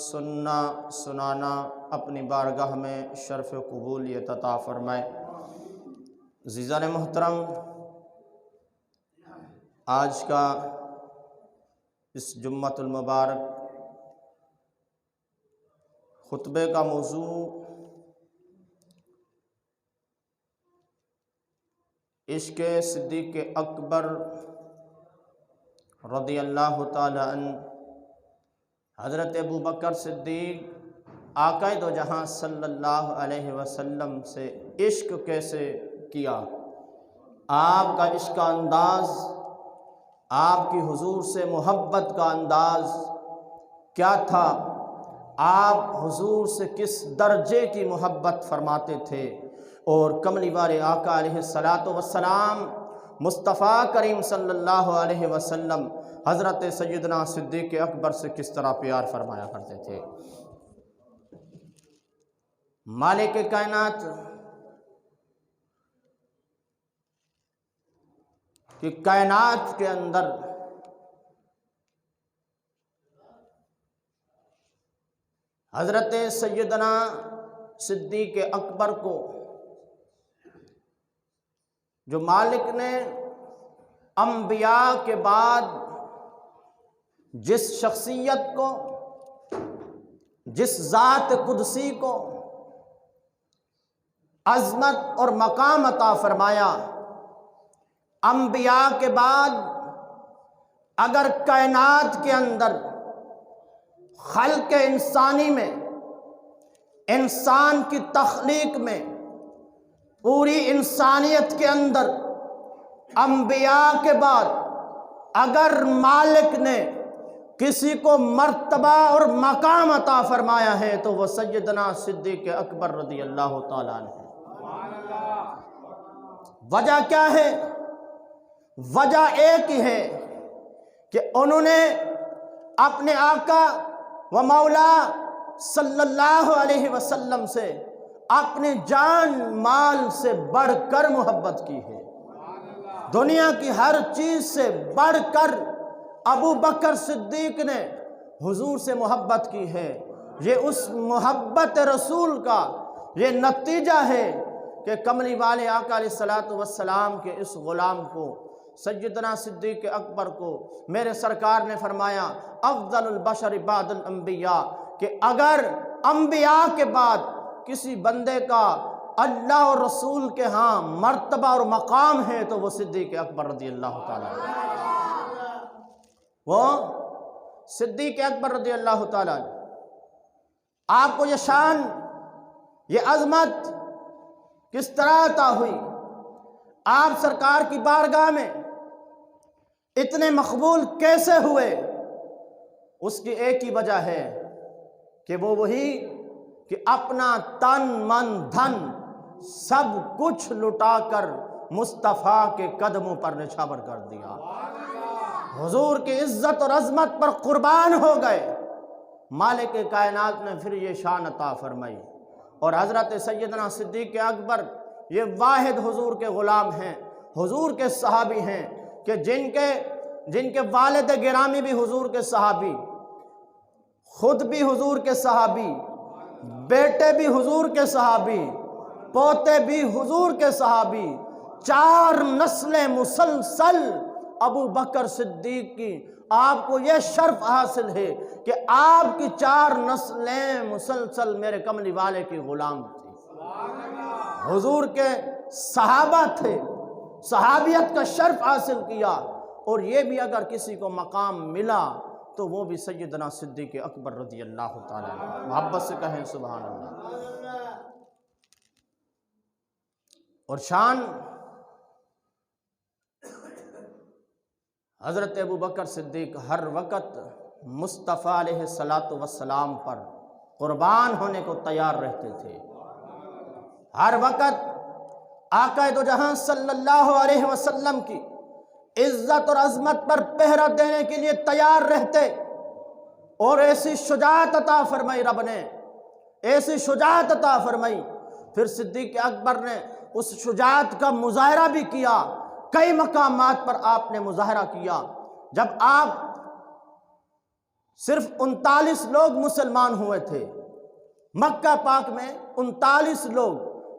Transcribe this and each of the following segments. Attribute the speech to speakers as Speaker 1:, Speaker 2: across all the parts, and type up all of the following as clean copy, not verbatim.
Speaker 1: سننا سنانا اپنی بارگاہ میں شرف قبولیت عطا فرمائے۔ عزیزان محترم، آج کا اس جمعۃ المبارک خطبے کا موضوع عشق صدیق اکبر رضی اللہ تعالی عنہ، حضرت ابو بکر صدیق آقا دو جہاں صلی اللہ علیہ وسلم سے عشق کیسے کیا، آپ کا عشق کا انداز، آپ کی حضور سے محبت کا انداز کیا تھا، آپ حضور سے کس درجے کی محبت فرماتے تھے، اور کملی والے آقا علیہ السلام مصطفیٰ کریم صلی اللہ علیہ وسلم حضرت سیدنا صدیق اکبر سے کس طرح پیار فرمایا کرتے تھے۔ مالک کائنات کہ کائنات کے اندر حضرت سیدنا صدیق اکبر کو جو مالک نے انبیاء کے بعد جس شخصیت کو، جس ذات قدسی کو عظمت اور مقام عطا فرمایا، انبیاء کے بعد اگر کائنات کے اندر خلق انسانی میں، انسان کی تخلیق میں، پوری انسانیت کے اندر انبیاء کے بعد اگر مالک نے کسی کو مرتبہ اور مقام عطا فرمایا ہے تو وہ سیدنا صدیق اکبر رضی اللہ تعالیٰ عنہ ہے۔ وجہ کیا ہے؟ وجہ ایک ہی ہے کہ انہوں نے اپنے آقا و مولا صلی اللہ علیہ وسلم سے اپنے جان مال سے بڑھ کر محبت کی ہے۔ دنیا کی ہر چیز سے بڑھ کر ابو بکر صدیق نے حضور سے محبت کی ہے۔ یہ اس محبت رسول کا یہ نتیجہ ہے کہ کملی والے آقا علیہ السلام کے اس غلام کو، سیدنا صدیق اکبر کو، میرے سرکار نے فرمایا افضل البشر بعد الانبیاء، کہ اگر انبیاء کے بعد کسی بندے کا اللہ اور رسول کے ہاں مرتبہ اور مقام ہے تو وہ صدیق اکبر رضی اللہ تعالیٰ عنہ، وہ صدیق اکبر رضی اللہ تعالیٰ عنہ۔ آپ کو یہ شان، یہ عظمت کس طرح عطا ہوئی؟ آپ سرکار کی بارگاہ میں اتنے مقبول کیسے ہوئے؟ اس کی ایک ہی وجہ ہے کہ وہ وہی کہ اپنا تن من دھن سب کچھ لٹا کر مصطفیٰ کے قدموں پر نچھاور کر دیا، حضور کی عزت اور عظمت پر قربان ہو گئے۔ مالک کائنات نے پھر یہ شان عطا فرمائی، اور حضرت سیدنا صدیق اکبر یہ واحد حضور کے غلام ہیں، حضور کے صحابی ہیں کہ جن کے والد گرامی بھی حضور کے صحابی، خود بھی حضور کے صحابی، بیٹے بھی حضور کے صحابی، پوتے بھی حضور کے صحابی، 4 نسلیں مسلسل ابو بکر صدیق کی، آپ کو یہ شرف حاصل ہے کہ آپ کی 4 نسلیں مسلسل میرے کملی والے کی غلام تھی، حضور کے صحابہ تھے، صحابیت کا شرف حاصل کیا، اور یہ بھی اگر کسی کو مقام ملا تو وہ بھی سیدنا صدیق اکبر رضی اللہ تعالیٰ عنہ۔ محبت سے کہیں سبحان اللہ۔ اور شان حضرت ابو بکر صدیق ہر وقت مصطفیٰ علیہ السلام پر قربان ہونے کو تیار رہتے تھے، ہر وقت آقا دو جہاں صلی اللہ علیہ وسلم کی عزت اور عظمت پر پہرا دینے کے لیے تیار رہتے، اور ایسی شجاعت عطا فرمائی رب نے، ایسی شجاعت عطا فرمائی۔ پھر صدیق اکبر نے اس شجاعت کا مظاہرہ بھی کیا، کئی مقامات پر آپ نے مظاہرہ کیا۔ جب آپ صرف 39 لوگ مسلمان ہوئے تھے۔ مکہ پاک میں 39 لوگ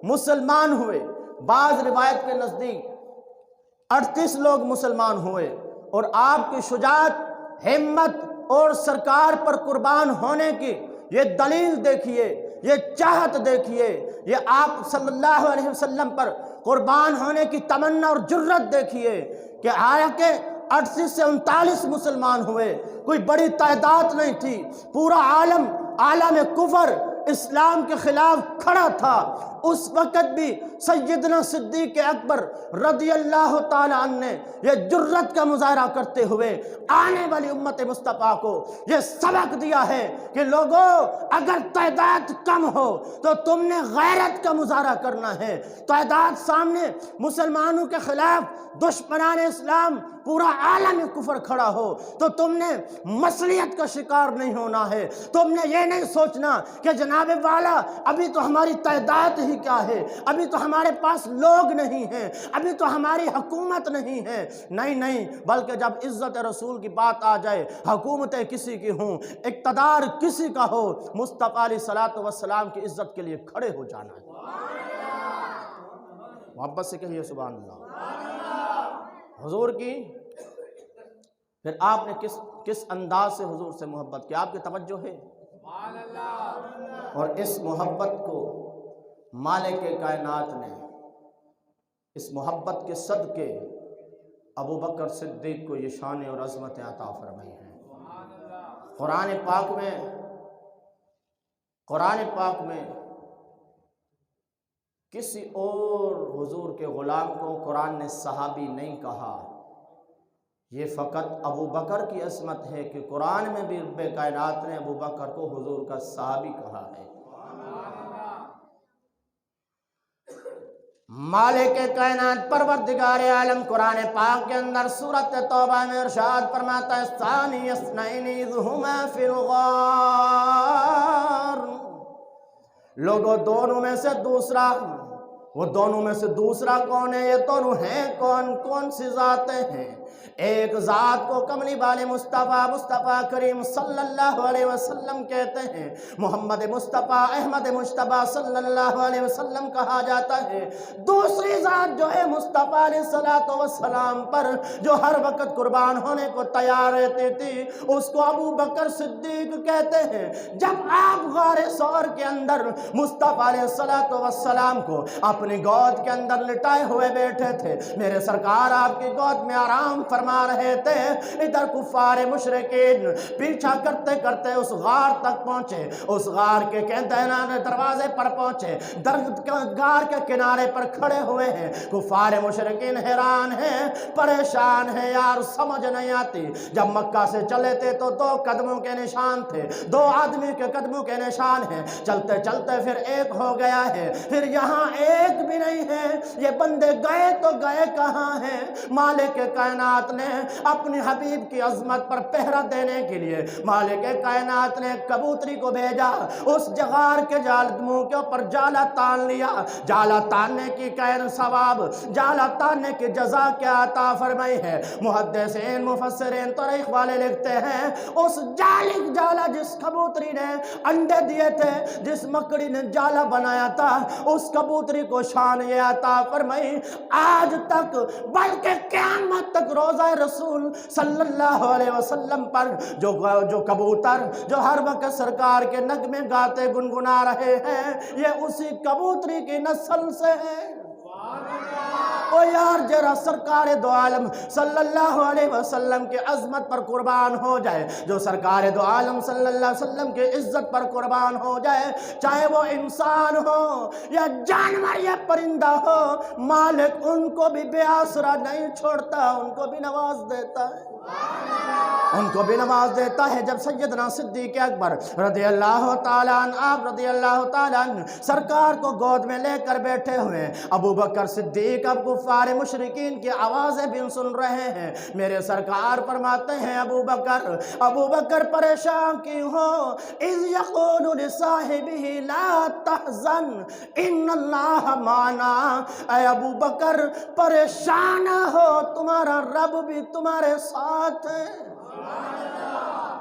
Speaker 1: مسلمان ہوئے، بعض روایت کے نزدیک 38 لوگ مسلمان ہوئے، اور آپ کی شجاعت، ہمت اور سرکار پر قربان ہونے کی یہ دلیل دیکھیے، یہ چاہت دیکھیے، یہ آپ صلی اللہ علیہ وسلم پر قربان ہونے کی تمنا اور جرت دیکھیے کہ آیا کہ 38 سے 39 مسلمان ہوئے، کوئی بڑی تعداد نہیں تھی۔ پورا عالم کفر اسلام کے خلاف کھڑا تھا۔ اس وقت بھی سیدنا صدیق اکبر رضی اللہ تعالی عنہ نے یہ جرت کا مظاہرہ کرتے ہوئے آنے والی امت مصطفیٰ کو یہ سبق دیا ہے کہ لوگوں، اگر تعداد کم ہو تو تم نے غیرت کا مظاہرہ کرنا ہے۔ تعداد سامنے مسلمانوں کے خلاف دشمنان اسلام پورا عالم کفر کھڑا ہو تو تم نے مصلیت کا شکار نہیں ہونا ہے۔ تم نے یہ نہیں سوچنا کہ جناب والا ابھی تو ہماری تعداد ہی کیا ہے، ابھی تو ہمارے پاس لوگ نہیں ہیں، ابھی تو ہماری حکومت نہیں ہے۔ نہیں، بلکہ جب عزت رسول کی بات آ جائے، حکومتیں کسی کی ہوں، اقتدار کسی کا ہو، مصطفیٰ علیہ الصلوۃ والسلام کی عزت کے لیے کھڑے ہو جانا ہے۔ محبت سے کہیے سبحان اللہ۔ حضور کی پھر آپ نے کس انداز سے حضور سے محبت کی، آپ کی توجہ ہے، اور اس محبت کو مالک کائنات نے اس محبت کے صدقے ابو بکر صدیق کو یہ شان اور عظمت عطا فرمائی ہے۔ قرآن پاک میں کسی اور حضور کے غلام کو قرآن نے صحابی نہیں کہا، یہ فقط ابو بکر کی عظمت ہے کہ قرآن میں بھی رب کائنات نے ابو بکر کو حضور کا صحابی کہا ہے۔ مالک کائنات پروردگار عالم قرآن پاک کے اندر سورۃ توبہ میں ارشاد فرماتا ہے ثانی اثنین اذ ہما فی الغار، لوگوں دونوں میں سے دوسرا، وہ دونوں میں سے دوسرا کون ہے؟ یہ دونوں ہیں کون سی ذاتیں ہیں؟ ایک ذات کو کملی والے مصطفیٰ کریم صلی اللہ علیہ وسلم کہتے ہیں، محمد مصطفیٰ احمد مجتبیٰ صلی اللہ علیہ وسلم کہا جاتا ہے۔ دوسری ذات جو ہے مصطفیٰ علیہ السلام پر جو ہر وقت قربان ہونے کو تیار رہتی تھی، اس کو ابو بکر صدیق کہتے ہیں۔ جب آپ غار ثور کے اندر مصطفیٰ علیہ السلام کو اپنی گود کے اندر لٹائے ہوئے بیٹھے تھے، میرے سرکار آپ کی گود میں آرام فرما رہے تھے، ادھر کفار مشرکین پیچھا کرتے کرتے اس غار تک پہنچے، اس غار کے دروازے پر پہنچے، غار کے کنارے پر کھڑے ہوئے ہیں۔ کفار مشرکین حیران ہیں، پریشان ہیں، یار سمجھ نہیں آتی۔ جب مکہ سے چلے تھے تو 2 قدموں کے نشان تھے، 2 آدمی کے قدموں کے نشان ہیں، چلتے چلتے پھر ایک ہو گیا ہے، پھر یہاں ایک بھی نہیں ہے، یہ بندے گئے تو گئے کہاں ہیں؟ مالک کائنات نے اپنی حبیب کی عظمت پر پہرا دینے کے لیے مالک کائنات نے کبوتری کو بھیجا، اس غار کے منہ کے اوپر جالا تان لیا، جالا تاننے کی ثواب، جالا تاننے کی جزا کیا عطا فرمائی ہے؟ محدثین مفسرین تاریخ والے لکھتے ہیں اس جالا جس کبوتری نے انڈے دیے تھے، جس مکڑی نے جالا بنایا تھا، اس کبوتری کو شان یہ عطا فرمائی آج تک، بلکہ قیامت تک روزہ رسول صلی اللہ علیہ وسلم پر جو کبوتر جو ہر وقت سرکار کے نغمے گاتے گنگنا رہے ہیں، یہ اسی کبوتری کی نسل سے ہے۔ او یار جرا سرکار دو عالم صلی اللہ علیہ وسلم کے عظمت پر قربان ہو جائے، جو سرکار دو عالم صلی اللہ علیہ وسلم کے عزت پر قربان ہو جائے، چاہے وہ انسان ہو یا جانور یا پرندہ ہو، مالک ان کو بھی بے آسرا نہیں چھوڑتا، ان کو بھی نواز دیتا ہے، ان کو بھی نواز دیتا ہے۔ جب سیدنا صدیق اکبر رضی اللہ تعالیٰ عنہ، آپ رضی اللہ تعالیٰ عنہ سرکار کو گود میں لے کر بیٹھے ہوئے، ابو بکر صدیق اب کفار مشرکین کی آوازیں بھی سن رہے ہیں، میرے سرکار فرماتے ہیں ابو بکر پریشان کیوں ہو؟ اذ یقول لصاحبہ لا تحزن ان اللہ معنا، اے ابو بکر پریشان ہو، تمہارا رب بھی تمہارے ساتھ ہے۔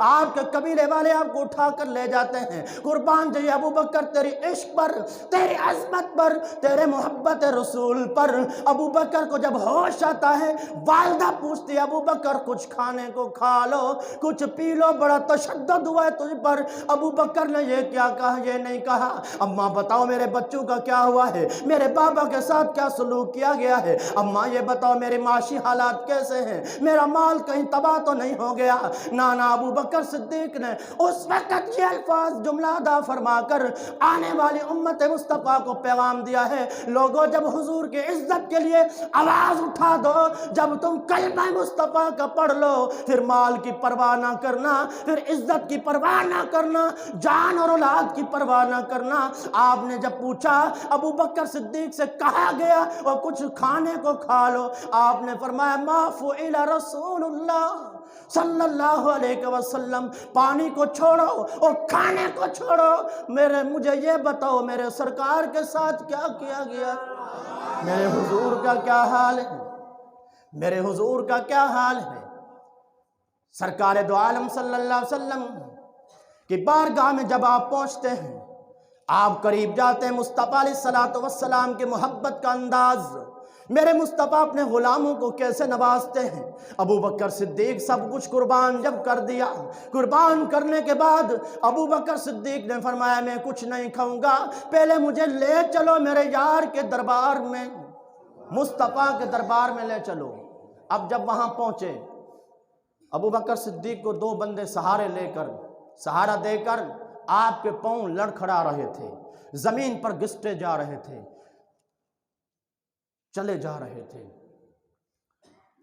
Speaker 1: آپ کے قبیلے والے آپ کو اٹھا کر لے جاتے ہیں، قربان جائیے ابو بکر تیری عشق پر، تیری عظمت پر، تیرے محبت رسول پر۔ ابو بکر کو جب ہوش آتا ہے، والدہ پوچھتی ہے ابو بکر کچھ کھانے کو کھا لو، کچھ پی لو، بڑا تشدد ہوا ہے تجھ پر۔ ابو بکر نے یہ کیا کہا؟ یہ نہیں کہا اماں بتاؤ میرے بچوں کا کیا ہوا ہے، میرے بابا کے ساتھ کیا سلوک کیا گیا ہے، اماں یہ بتاؤ میرے معاشی حالات کیسے ہیں، میرا مال کہیں تباہ تو نہیں ہو گیا۔ نانا ابو بکر صدیق نے اس وقت یہ الفاظ جملہ ادا فرما کر آنے والی امت مصطفیٰ کو پیغام دیا ہے، لوگوں جب حضور کی عزت کے لیے آواز اٹھا دو، جب تم کلمہ مصطفیٰ کا پڑھ لو، پھر مال کی پرواہ نہ کرنا، پھر عزت کی پرواہ نہ کرنا، جان اور اولاد کی پرواہ نہ کرنا۔ آپ نے جب پوچھا ابو بکر صدیق سے کہا گیا اور کچھ کھانے کو کھا لو، آپ نے فرمایا ما فعل رسول اللہ صلی اللہ علیہ وسلم، پانی کو چھوڑو اور کھانے کو چھوڑو، مجھے یہ بتاؤ میرے سرکار کے ساتھ کیا کیا گیا، میرے حضور کا کیا حال ہے، میرے حضور کا کیا حال ہے۔ سرکار دو عالم صلی اللہ علیہ وسلم کی بارگاہ میں جب آپ پہنچتے ہیں، آپ قریب جاتے ہیں، مصطفیٰ علیہ السلام کے محبت کا انداز، میرے مصطفیٰ اپنے غلاموں کو کیسے نوازتے ہیں۔ ابو بکر صدیق سب کچھ قربان جب کر دیا، قربان کرنے کے بعد ابو بکر صدیق نے فرمایا میں کچھ نہیں کھاؤں گا، پہلے مجھے لے چلو میرے یار کے دربار میں، مصطفیٰ کے دربار میں لے چلو۔ اب جب وہاں پہنچے، ابو بکر صدیق کو دو بندے سہارا دے کر آپ کے پاؤں لڑکھڑا رہے تھے، زمین پر گھسٹے جا رہے تھے، چلے جا رہے تھے۔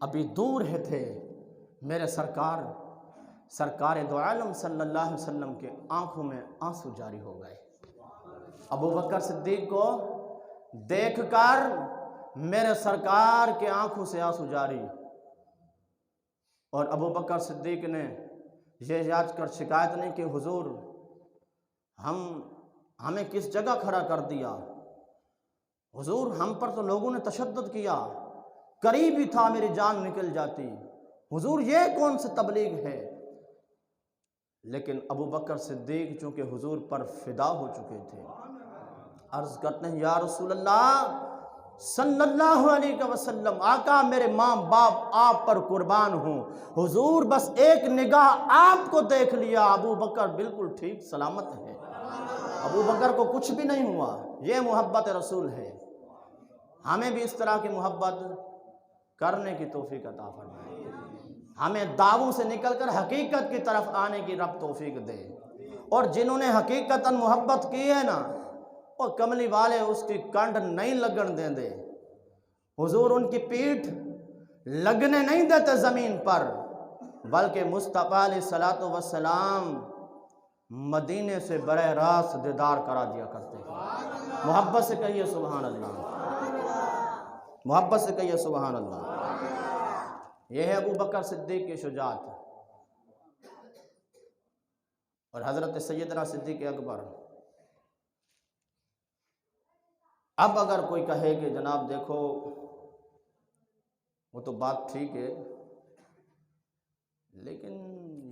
Speaker 1: ابھی دور تھے میرے سرکار دو عالم صلی اللہ علیہ وسلم کے آنکھوں میں آنسو جاری ہو گئے۔ ابو بکر صدیق کو دیکھ کر میرے سرکار کے آنکھوں سے آنسو جاری، اور ابو بکر صدیق نے یہ یاد کر شکایت نہیں کہ حضور ہمیں کس جگہ کھڑا کر دیا، حضور ہم پر تو لوگوں نے تشدد کیا، قریب ہی تھا میری جان نکل جاتی، حضور یہ کون سی تبلیغ ہے۔ لیکن ابو بکر صدیق چونکہ حضور پر فدا ہو چکے تھے، عرض کرتے ہیں یا رسول اللہ صلی اللہ علیہ وسلم، آقا میرے ماں باپ آپ پر قربان ہوں، حضور بس ایک نگاہ آپ کو دیکھ لیا، ابو بکر بالکل ٹھیک سلامت ہے، ابو بکر کو کچھ بھی نہیں ہوا۔ یہ محبت رسول ہے، ہمیں بھی اس طرح کی محبت کرنے کی توفیق عطا فرمائے، ہمیں دعووں سے نکل کر حقیقت کی طرف آنے کی رب توفیق دے، اور جنہوں نے حقیقتاً محبت کی ہے نا، اور کملی والے اس کی کنڈ نہیں لگن دیں دے، حضور ان کی پیٹھ لگنے نہیں دیتے زمین پر، بلکہ مصطفیٰ علیہ السلام مدینے سے براہ راست دیدار کرا دیا کرتے ہیں۔ محبت سے کہیے سبحان اللہ، محبت سے کہیے سبحان اللہ۔ یہ ہے ابو بکر صدیق کی شجاعت، اور حضرت سیدنا صدیق اکبر۔ اب اگر کوئی کہے کہ جناب دیکھو وہ تو بات ٹھیک ہے، لیکن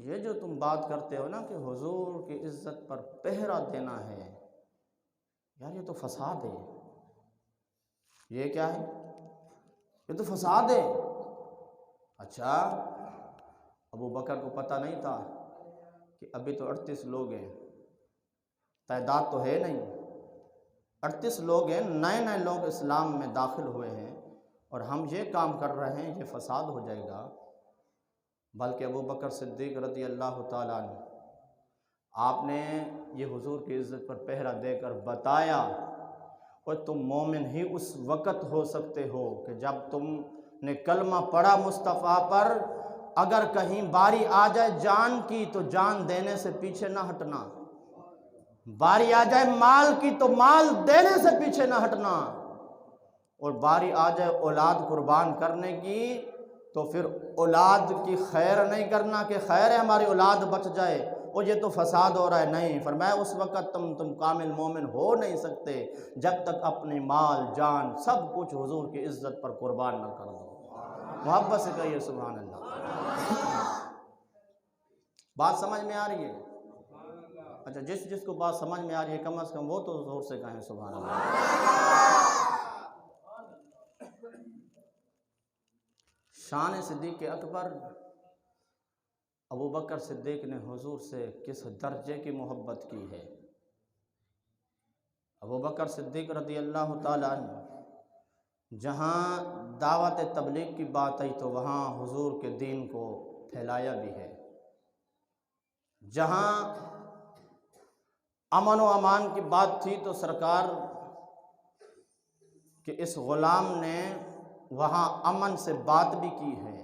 Speaker 1: یہ جو تم بات کرتے ہو نا کہ حضور کی عزت پر پہرا دینا ہے، یار یہ تو فساد ہے، یہ کیا ہے؟ یہ تو فساد ہے۔ اچھا ابو بکر کو پتہ نہیں تھا کہ ابھی تو 38 لوگ ہیں، تعداد تو ہے نہیں، 38 لوگ ہیں، نئے لوگ اسلام میں داخل ہوئے ہیں، اور ہم یہ کام کر رہے ہیں، یہ فساد ہو جائے گا۔ بلکہ ابو بکر صدیق رضی اللہ تعالیٰ عنہ، آپ نے یہ حضور کی عزت پر پہرا دے کر بتایا، اور تم مومن ہی اس وقت ہو سکتے ہو کہ جب تم نے کلمہ پڑھا مصطفیٰ پر، اگر کہیں باری آ جائے جان کی تو جان دینے سے پیچھے نہ ہٹنا، باری آ جائے مال کی تو مال دینے سے پیچھے نہ ہٹنا، اور باری آ جائے اولاد قربان کرنے کی تو پھر اولاد کی خیر نہیں کرنا کہ خیر ہے ہماری اولاد بچ جائے، اور یہ تو فساد ہو رہا ہے، نہیں، فرمایا اس وقت تم کامل مومن ہو نہیں سکتے جب تک اپنی مال جان سب کچھ حضور کی عزت پر قربان نہ کر دو۔ محبت سے کہیے سبحان اللہ۔ بات سمجھ میں آ رہی ہے؟ اچھا، جس کو بات سمجھ میں آ رہی ہے کم از کم وہ تو زور سے کہیں سبحان اللہ۔ شان صدیق اکبر، ابو بکر صدیق نے حضور سے کس درجے کی محبت کی ہے۔ ابو بکر صدیق رضی اللہ تعالیٰ عنہ جہاں دعوت تبلیغ کی بات آئی تو وہاں حضور کے دین کو پھیلایا بھی ہے، جہاں امن و امان کی بات تھی تو سرکار کہ اس غلام نے وہاں امن سے بات بھی کی ہے،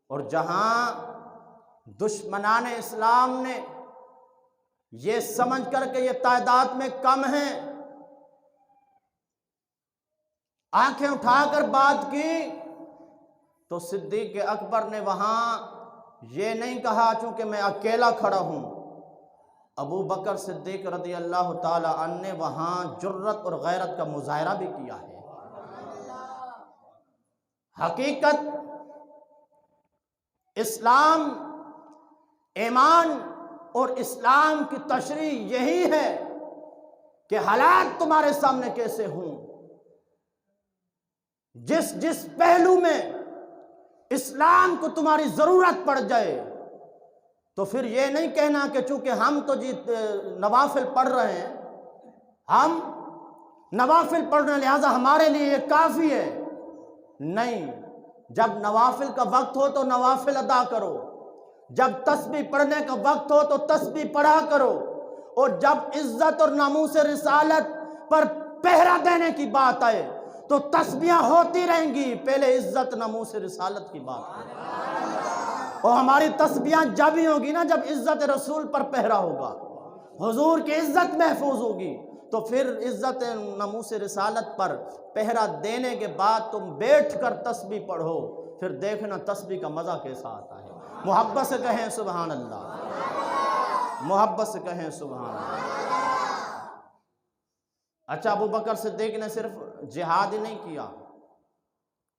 Speaker 1: اور جہاں دشمنان اسلام نے یہ سمجھ کر کہ یہ تعداد میں کم ہیں آنکھیں اٹھا کر بات کی، تو صدیق اکبر نے وہاں یہ نہیں کہا چونکہ میں اکیلا کھڑا ہوں، ابو بکر صدیق رضی اللہ تعالی عنہ نے وہاں جرت اور غیرت کا مظاہرہ بھی کیا ہے۔ حقیقت اسلام، ایمان اور اسلام کی تشریح یہی ہے کہ حالات تمہارے سامنے کیسے ہوں، جس پہلو میں اسلام کو تمہاری ضرورت پڑ جائے تو پھر یہ نہیں کہنا کہ چونکہ ہم تو نوافل پڑھ رہے ہیں، ہم نوافل پڑھنے لہذا ہمارے لیے یہ کافی ہے۔ نہیں، جب نوافل کا وقت ہو تو نوافل ادا کرو، جب تسبیح پڑھنے کا وقت ہو تو تسبیح پڑھا کرو، اور جب عزت اور ناموس رسالت پر پہرا دینے کی بات آئے تو تسبیحاں ہوتی رہیں گی، پہلے عزت ناموس رسالت کی بات ہے۔ اور ہماری تسبیحاں جب ہی ہوگی نا جب عزت رسول پر پہرا ہوگا، حضور کی عزت محفوظ ہوگی، تو پھر عزت ناموس رسالت پر پہرا دینے کے بعد تم بیٹھ کر تسبیح پڑھو، پھر دیکھنا تسبیح کا مزہ کیسا آتا ہے۔ محبت سے کہیں سبحان اللہ، محبت سے کہیں سبحان اللہ۔ اچھا، ابو بکر صدیق نے صرف جہاد ہی نہیں کیا،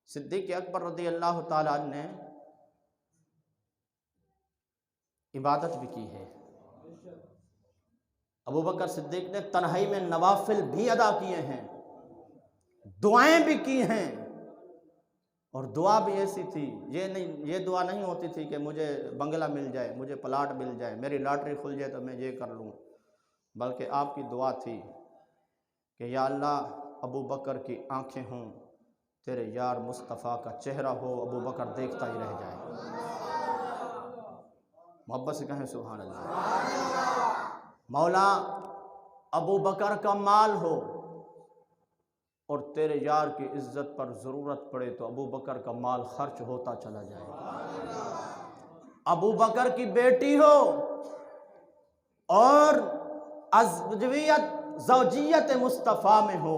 Speaker 1: صدیق اکبر رضی اللہ تعالیٰ عنہ نے عبادت بھی کی ہے۔ ابو بکر صدیق نے تنہائی میں نوافل بھی ادا کیے ہیں، دعائیں بھی کی ہیں، اور دعا بھی ایسی تھی، یہ دعا نہیں ہوتی تھی کہ مجھے بنگلہ مل جائے، مجھے پلاٹ مل جائے، میری لاٹری کھل جائے تو میں یہ کر لوں، بلکہ آپ کی دعا تھی کہ یا اللہ ابو بکر کی آنکھیں ہوں، تیرے یار مصطفیٰ کا چہرہ ہو، ابو بکر دیکھتا ہی رہ جائے۔ محبت سے کہیں سبحان اللہ۔ مولا ابو بکر کا مال ہو اور تیرے یار کی عزت پر ضرورت پڑے تو ابو بکر کا مال خرچ ہوتا چلا جائے۔ ابو بکر کی بیٹی ہو اور زوجیت مصطفیٰ میں ہو،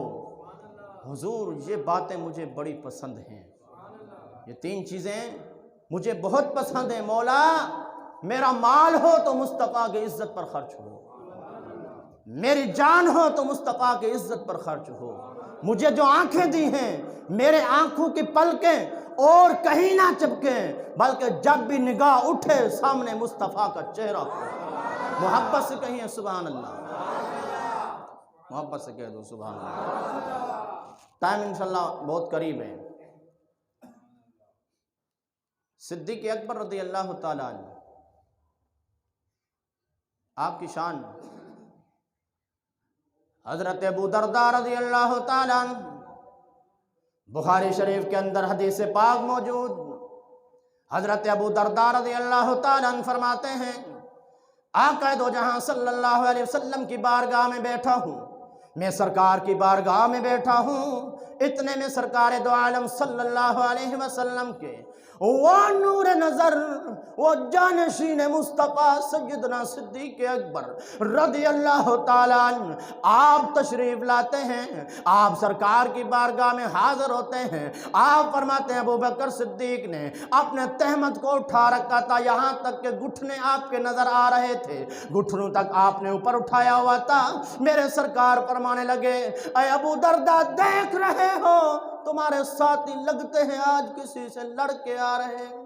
Speaker 1: حضور یہ باتیں مجھے بڑی پسند ہیں، یہ تین چیزیں مجھے بہت پسند ہیں، مولا میرا مال ہو تو مصطفیٰ کی عزت پر خرچ ہو، میری جان ہو تو مصطفیٰ کی عزت پر خرچ ہو، مجھے جو آنکھیں دی ہیں میرے آنکھوں کی پلکیں اور کہیں نہ چپکیں، بلکہ جب بھی نگاہ اٹھے سامنے مصطفیٰ کا چہرہ ہو۔ محبت سے کہیں سبحان اللہ، محبت سے کہہ دو سبحان اللہ۔ ٹائم انشاءاللہ بہت قریب ہے۔ صدیق اکبر رضی اللہ تعالیٰ عنہ، آپ کی شان، حضرت ابو درداء رضی اللہ تعالیٰ عنہ، بخاری شریف کے اندر حدیث پاک موجود، حضرت ابو درداء رضی اللہ تعالیٰ عنہ فرماتے ہیں آقا دو جہاں صلی اللہ علیہ وسلم کی بارگاہ میں بیٹھا ہوں، میں سرکار کی بارگاہ میں بیٹھا ہوں، اتنے میں سرکار دو عالم صلی اللہ علیہ وسلم کے وہ نور نظر، وہ جانشین مصطفیٰ سیدنا صدیق اکبر رضی اللہ تعالیٰ عنہ آپ تشریف لاتے ہیں، آپ سرکار کی بارگاہ میں حاضر ہوتے ہیں۔ آپ فرماتے ہیں ابو بکر صدیق نے اپنے تہمت کو اٹھا رکھا تھا، یہاں تک کہ گھٹنے آپ کے نظر آ رہے تھے، گھٹنوں تک آپ نے اوپر اٹھایا ہوا تھا۔ میرے سرکار فرمانے لگے اے ابو درداء دیکھ رہے ہو تمہارے ساتھی لگتے ہیں آج کسی سے لڑ کے آ رہے ہیں،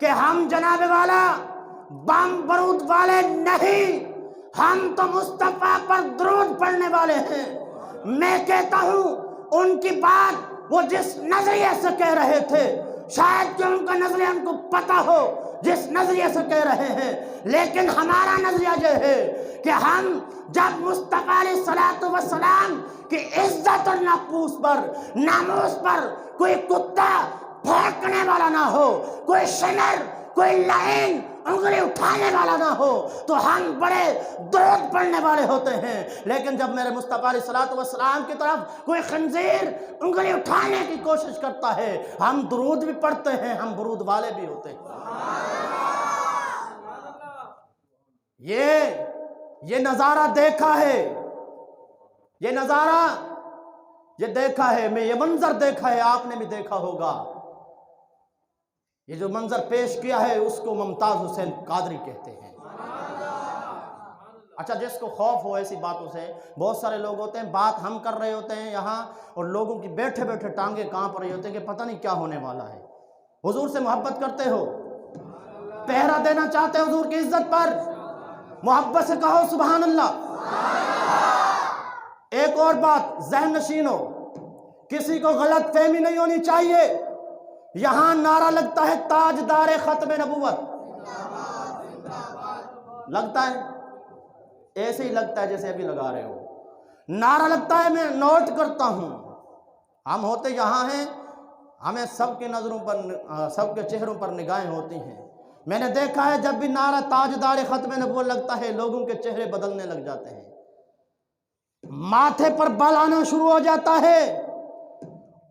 Speaker 1: کہ ہم جناب والا بم برود والے نہیں، ہم تو مصطفیٰ پر درود پڑھنے والے ہیں۔ میں کہتا ہوں ان کی بات وہ جس نظریے سے کہہ رہے تھے، شاید کہ ان کا نظریہ ان کو پتہ ہو جس نظریے سے کہہ رہے ہیں، لیکن ہمارا نظریہ یہ ہے کہ ہم جب مصطفیٰ علیہ السلام کی عزت اور ناموس پر کوئی کتا بھونکنے والا نہ ہو، کوئی شنر، کوئی لعین انگلی اٹھانے والا نہ ہو، تو ہم بڑے درود پڑھنے والے ہوتے ہیں۔ لیکن جب میرے مصطفیٰ علیہ السلام کی طرف کوئی خنزیر انگلی اٹھانے کی کوشش کرتا ہے، ہم درود بھی پڑھتے ہیں، ہم درود والے بھی ہوتے ہیں۔ یہ نظارہ دیکھا ہے، یہ نظارہ یہ دیکھا ہے، میں یہ منظر دیکھا ہے، آپ نے بھی دیکھا ہوگا۔ یہ جو منظر پیش کیا ہے اس کو ممتاز حسین قادری کہتے ہیں۔ اچھا، جس کو خوف ہو ایسی باتوں سے، بہت سارے لوگ ہوتے ہیں بات ہم کر رہے ہوتے ہیں یہاں اور لوگوں کی بیٹھے بیٹھے ٹانگیں کانپ رہی ہوتے ہیں کہ پتہ نہیں کیا ہونے والا ہے۔ حضور سے محبت کرتے ہو، پہرا دینا چاہتے ہو حضور کی عزت پر، محبت سے کہو سبحان اللہ۔ ایک اور بات ذہن نشین ہو، کسی کو غلط فہمی نہیں ہونی چاہیے، یہاں نعرہ لگتا ہے تاجدار ختم نبوت، لگتا ہے ایسے ہی لگتا ہے جیسے ابھی لگا رہے ہو، نعرہ لگتا ہے، میں نوٹ کرتا ہوں، ہم ہوتے یہاں ہیں، ہمیں سب کے نظروں پر، سب کے چہروں پر نگاہیں ہوتی ہیں۔ میں نے دیکھا ہے جب بھی نعرہ تاجدار ختم نبوت لگتا ہے لوگوں کے چہرے بدلنے لگ جاتے ہیں، ماتھے پر بال آنا شروع ہو جاتا ہے۔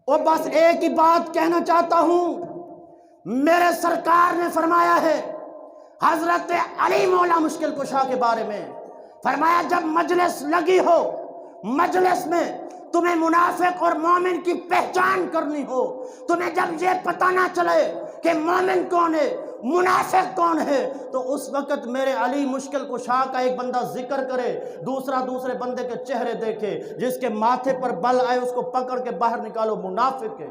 Speaker 1: اور بس ایک ہی بات کہنا چاہتا ہوں، میرے سرکار نے فرمایا ہے حضرت علی مولا مشکل کشا کے بارے میں، فرمایا جب مجلس لگی ہو، مجلس میں تمہیں منافق اور مومن کی پہچان کرنی ہو، تمہیں جب یہ پتہ نہ چلے کہ مومن کون ہے منافق کون ہے، تو اس وقت میرے علی مشکل کشا کا ایک بندہ ذکر کرے، دوسرا دوسرے بندے کے چہرے دیکھے، جس کے ماتھے پر بل آئے اس کو پکڑ کے باہر نکالو، منافق ہے۔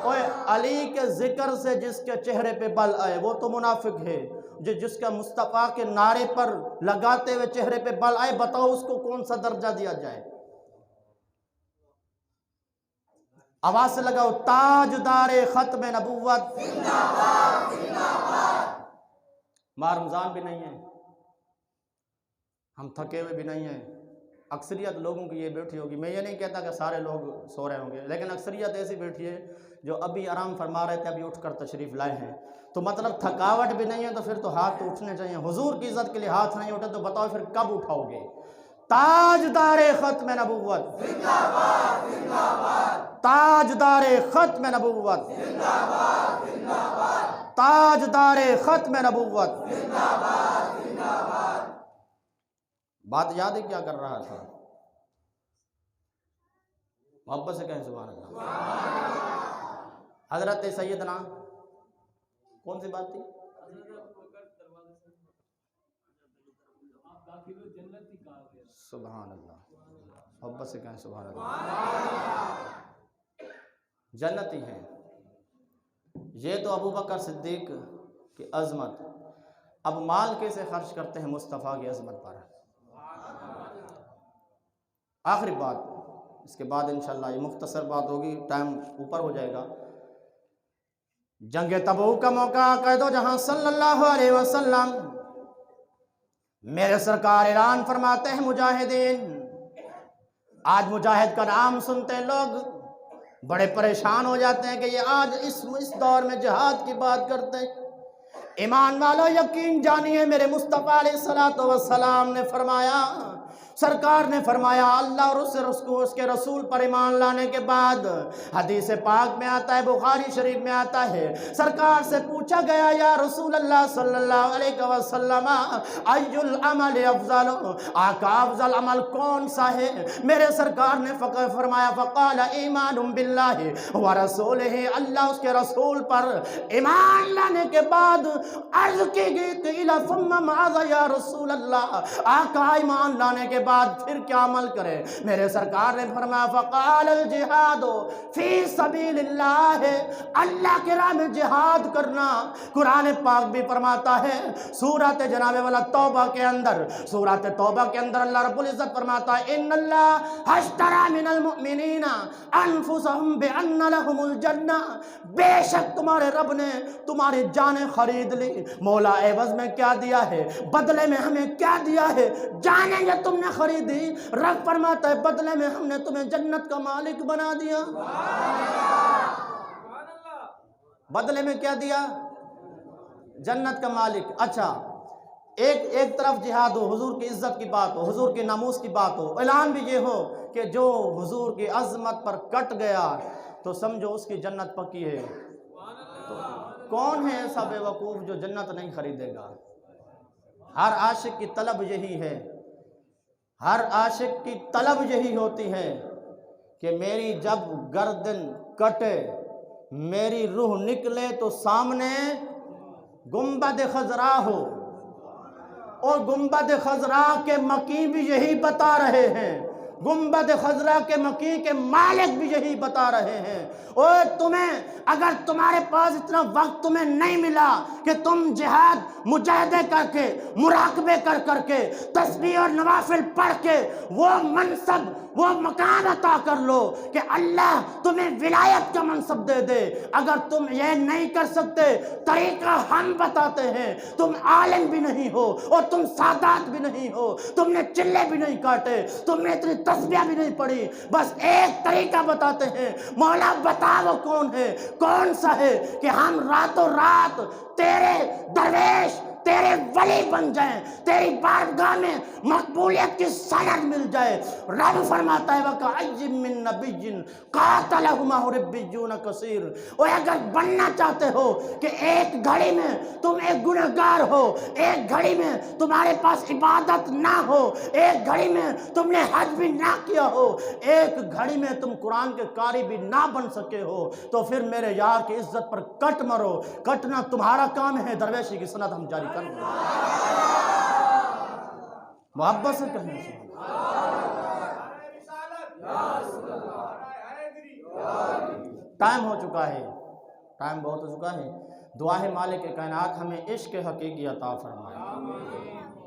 Speaker 1: اوے علی کے ذکر سے جس کے چہرے پہ بل آئے وہ تو منافق ہے، جس کا مصطفیٰ کے نعرے پر لگاتے ہوئے چہرے پہ بل آئے، بتاؤ اس کو کون سا درجہ دیا جائے؟ آواز سے لگاؤ تاجدار ختم نبوت۔ ماہ رمضان بھی نہیں ہے، ہم تھکے ہوئے بھی نہیں ہیں، اکثریت لوگوں کی یہ بیٹھی ہوگی، میں یہ نہیں کہتا کہ سارے لوگ سو رہے ہوں گے، لیکن اکثریت ایسی بیٹھی ہے جو ابھی آرام فرما رہے تھے، ابھی اٹھ کر تشریف لائے ہیں، تو مطلب تھکاوٹ بھی نہیں ہے، تو پھر تو ہاتھ تو اٹھنے چاہیے۔ حضور کی عزت کے لیے ہاتھ نہیں اٹھے تو بتاؤ پھر کب اٹھاؤ گے؟ تاجدار ختم نبوت، تاجدار ختم نبوت، تاجدار ختم نبوت۔ بات یاد ہے کیا کر رہا تھا؟ محبت سے کہیں سبحان اللہ۔ حضرت سیدنا کون سی بات تھی؟ سبحان اللہ، محبت سے کہیں سبحان اللہ۔ جنتی ہیں، یہ تو ابو بکر صدیق کی عظمت، اب مال کیسے خرچ کرتے ہیں مصطفیٰ کی عظمت پر۔ آخری بات، اس کے بعد انشاءاللہ یہ مختصر بات ہوگی، ٹائم اوپر ہو جائے گا۔ جنگ تبوک کا موقع کہہ دو جہاں صلی اللہ علیہ وسلم میرے سرکار اعلان فرماتے ہیں مجاہدین، آج مجاہد کا نام سنتے لوگ بڑے پریشان ہو جاتے ہیں کہ یہ آج اس دور میں جہاد کی بات کرتے ہیں۔ ایمان والو یقین جانیے میرے مصطفیٰ علیہ السلام نے فرمایا، سرکار نے فرمایا، اللہ اور اس کے رسول پر ایمان لانے کے بعد حدیث پاک میں آتا ہے، بخاری شریف میں آتا ہے، سرکار سے پوچھا گیا یا رسول اللہ صلی اللہ علیہ وسلم ای العمل افضل، آقا افضل عمل کون سا ہے؟ میرے سرکار نے فرمایا فقال ایمان باللہ ورسولہ، اللہ اس کے رسول پر ایمان لانے کے بعد عرض کی گئی قیل ثم ماذا یا رسول اللہ، آقا ایمان لانے کے بعد پھر کیا عمل کرے؟ میرے سرکار نے فرمایا فقال الجہاد فی سبیل اللہ، اللہ کے راہ میں جہاد کرنا۔ قرآن پاک بھی فرماتا ہے سورۃ جناب والا توبہ کے اندر، سورۃ توبہ کے اندر اللہ رب العزت فرماتا ہے ان اللہ اشتری من المؤمنین انفسهم بان لهم الجنہ، بے شک تمہارے رب نے تمہاری جانیں خرید لی۔ مولا عوض میں کیا دیا ہے؟ بدلے میں ہمیں کیا دیا ہے؟ جانیں جو تم نے خریدی، رب فرماتا ہے بدلے میں ہم نے تمہیں جنت کا مالک بنا دیا۔ بدلے میں کیا دیا؟ جنت کا مالک۔ اچھا، ایک طرف جہاد ہو، حضور کی عزت کی بات ہو، حضور کی ناموس کی بات ہو، اعلان بھی یہ ہو کہ جو حضور کی عظمت پر کٹ گیا تو سمجھو اس کی جنت پکی ہے۔ تو کون ہے ایسا بے وقوف جو جنت نہیں خریدے گا؟ ہر عاشق کی طلب یہی ہے، ہر عاشق کی طلب یہی ہوتی ہے کہ میری جب گردن کٹے، میری روح نکلے تو سامنے گنبد خضرا ہو، اور گنبد خضرا کے مکی بھی یہی بتا رہے ہیں، گنبد خضرا کے مکی کے مالک بھی یہی بتا رہے ہیں اور تمہیں اگر تمہارے پاس اتنا وقت تمہیں نہیں ملا کہ تم جہاد مجاہدے کر کے، مراقبے کر کے، تسبیح اور نوافل پڑھ کے وہ منصب، وہ مقام عطا کر لو کہ اللہ تمہیں ولایت کا منصب دے دے، اگر تم یہ نہیں کر سکتے طریقہ ہم بتاتے ہیں۔ تم عالم بھی نہیں ہو اور تم سادات بھی نہیں ہو، تم نے چلے بھی نہیں کاٹے، تم نے اتنی تسبیح بھی نہیں پڑھی، بس ایک طریقہ بتاتے ہیں، مولا بتا وہ کون ہے، کون سا ہے کہ ہم راتوں رات تیرے درویش، تیرے ولی بن جائیں، تیری بارگاہ میں مقبولیت کی سند مل جائے۔ رب فرماتا ہے وَكَأَيٍّ مِّن نَبِيٍّ قَاتَلَهُ مَعَهُ رِبِّيُّونَ كَثِيرٌ، اور اگر بننا چاہتے ہو کہ ایک گھڑی میں تم ایک گنہگار ہو، ایک گھڑی میں تمہارے پاس عبادت نہ ہو، ایک گھڑی میں تم نے حج بھی نہ کیا ہو، ایک گھڑی میں تم قرآن کے قاری بھی نہ بن سکے ہو، تو پھر میرے یار کی عزت پر کٹ مرو۔ کٹنا تمہارا کام ہے، درویشی کی سند ہم جاری کر دیں۔ محبت سے کہنے سے ٹائم ہو چکا ہے، ٹائم بہت ہو چکا ہے۔ دعا ہے مالک کائنات ہمیں عشق حقیقی عطا فرمائے۔